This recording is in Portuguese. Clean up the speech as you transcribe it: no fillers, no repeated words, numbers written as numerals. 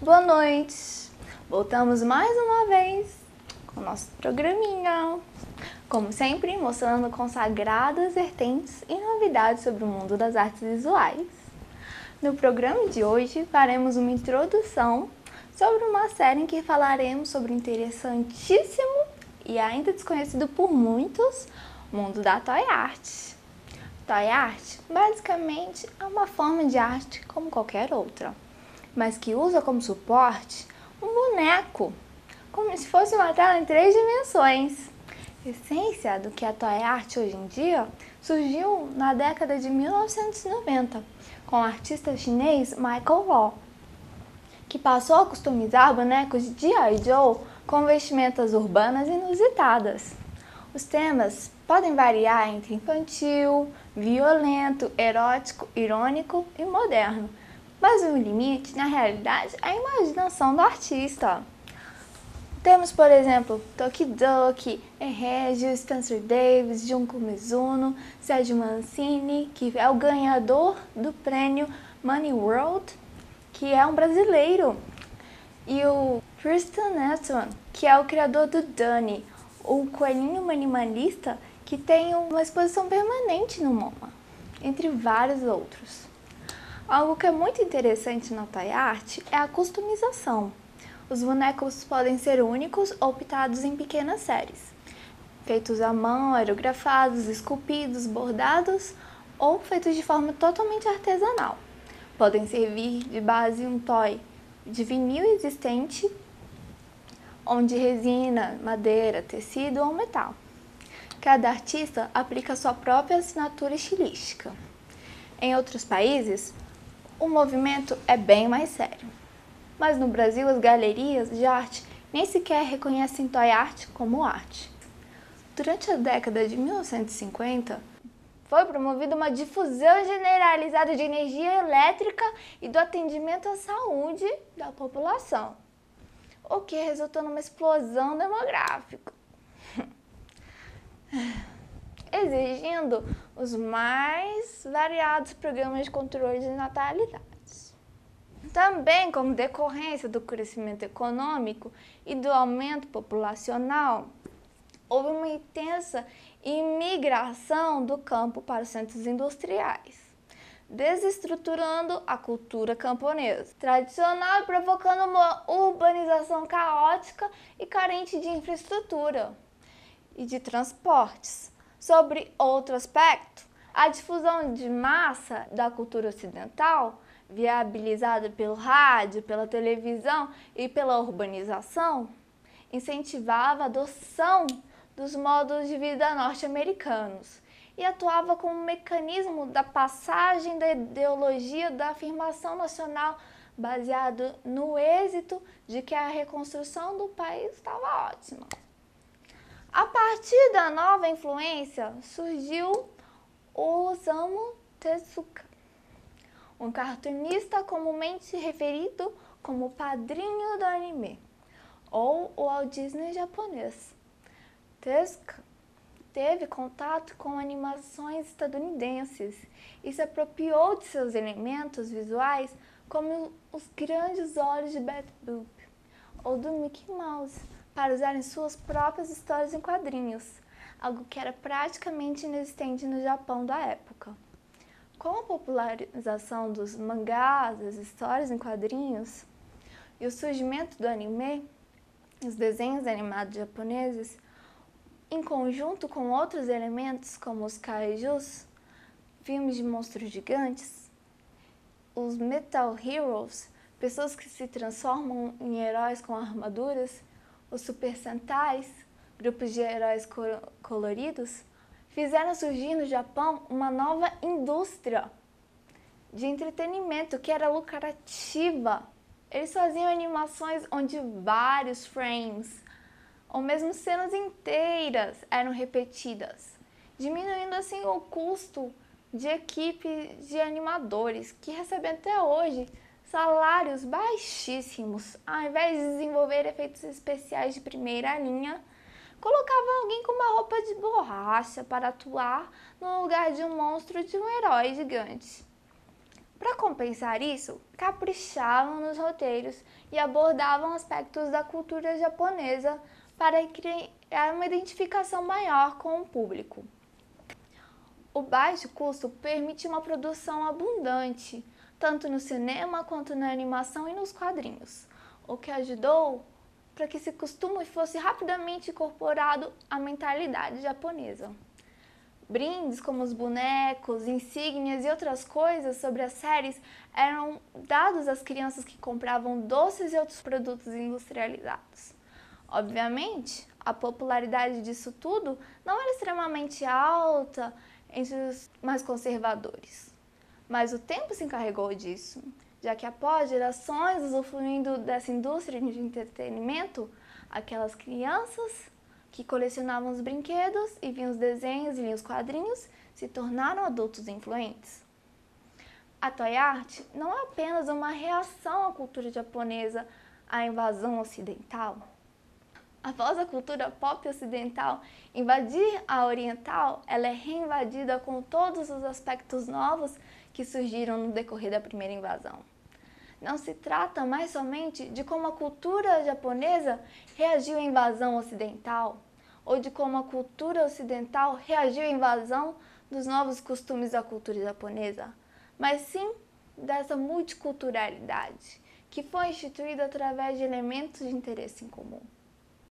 Boa noite! Voltamos mais uma vez com o nosso programinha. Como sempre, mostrando consagradas vertentes e novidades sobre o mundo das artes visuais. No programa de hoje, faremos uma introdução sobre uma série em que falaremos sobre o interessantíssimo e ainda desconhecido por muitos mundo da Toy Art. Toy Art, basicamente, é uma forma de arte como qualquer outra, mas que usa como suporte um boneco, como se fosse uma tela em 3 dimensões. A essência do que é a Toy Art hoje em dia surgiu na década de 1990, com o artista chinês Michael Lau, que passou a customizar bonecos de G.I. Joe com vestimentas urbanas inusitadas. Os temas podem variar entre infantil, violento, erótico, irônico e moderno, mas o limite, na realidade, é a imaginação do artista. Temos, por exemplo, Tokidoki, Regis, Spencer Davis, Junko Mizuno, Sergio Mancini, que é o ganhador do prêmio Money World, que é um brasileiro, e o Tristan Netton, que é o criador do Dunny, o coelhinho minimalista que tem uma exposição permanente no MoMA, entre vários outros. Algo que é muito interessante na Toy Art é a customização. Os bonecos podem ser únicos ou pintados em pequenas séries, feitos à mão, aerografados, esculpidos, bordados ou feitos de forma totalmente artesanal. Podem servir de base um toy de vinil existente, onde resina, madeira, tecido ou metal. Cada artista aplica sua própria assinatura estilística. Em outros países, o movimento é bem mais sério. Mas no Brasil, as galerias de arte nem sequer reconhecem Toy Art como arte. Durante a década de 1950, foi promovida uma difusão generalizada de energia elétrica e do atendimento à saúde da população, o que resultou numa explosão demográfica, exigindo os mais variados programas de controle de natalidade. Também, como decorrência do crescimento econômico e do aumento populacional, houve uma intensa imigração do campo para os centros industriais, desestruturando a cultura camponesa tradicional e provocando uma urbanização caótica e carente de infraestrutura e de transportes. Sobre outro aspecto, a difusão de massa da cultura ocidental, viabilizada pelo rádio, pela televisão e pela urbanização, incentivava a adoção dos modos de vida norte-americanos e atuava como um mecanismo da passagem da ideologia da afirmação nacional baseado no êxito de que a reconstrução do país estava ótima. A partir da nova influência surgiu o Osamu Tezuka, um cartunista comumente referido como o padrinho do anime, ou o Walt Disney japonês. Tezuka teve contato com animações estadunidenses e se apropriou de seus elementos visuais, como os grandes olhos de Betty Boop ou do Mickey Mouse, para usar em suas próprias histórias em quadrinhos, algo que era praticamente inexistente no Japão da época. Com a popularização dos mangás, das histórias em quadrinhos e o surgimento do anime, os desenhos animados japoneses, em conjunto com outros elementos como os kaijus, filmes de monstros gigantes, os Metal Heroes, pessoas que se transformam em heróis com armaduras, os Super Sentais, grupos de heróis coloridos, fizeram surgir no Japão uma nova indústria de entretenimento que era lucrativa. Eles faziam animações onde vários frames, ou mesmo cenas inteiras, eram repetidas, diminuindo assim o custo de equipe de animadores, que recebem até hoje salários baixíssimos. Ao invés de desenvolver efeitos especiais de primeira linha, colocavam alguém com uma roupa de borracha para atuar no lugar de um monstro de um herói gigante. Para compensar isso, caprichavam nos roteiros e abordavam aspectos da cultura japonesa para criar uma identificação maior com o público. O baixo custo permite uma produção abundante, tanto no cinema quanto na animação e nos quadrinhos, o que ajudou para que esse costume fosse rapidamente incorporado à mentalidade japonesa. Brindes como os bonecos, insígnias e outras coisas sobre as séries eram dados às crianças que compravam doces e outros produtos industrializados. Obviamente, a popularidade disso tudo não era extremamente alta entre os mais conservadores, mas o tempo se encarregou disso, já que após gerações usufruindo dessa indústria de entretenimento, aquelas crianças que colecionavam os brinquedos e viam os desenhos e liam os quadrinhos se tornaram adultos influentes. A Toy Art não é apenas uma reação à cultura japonesa, à invasão ocidental. Após a cultura pop ocidental invadir a oriental, ela é reinvadida com todos os aspectos novos que surgiram no decorrer da primeira invasão. Não se trata mais somente de como a cultura japonesa reagiu à invasão ocidental, ou de como a cultura ocidental reagiu à invasão dos novos costumes da cultura japonesa, mas sim dessa multiculturalidade, que foi instituída através de elementos de interesse em comum.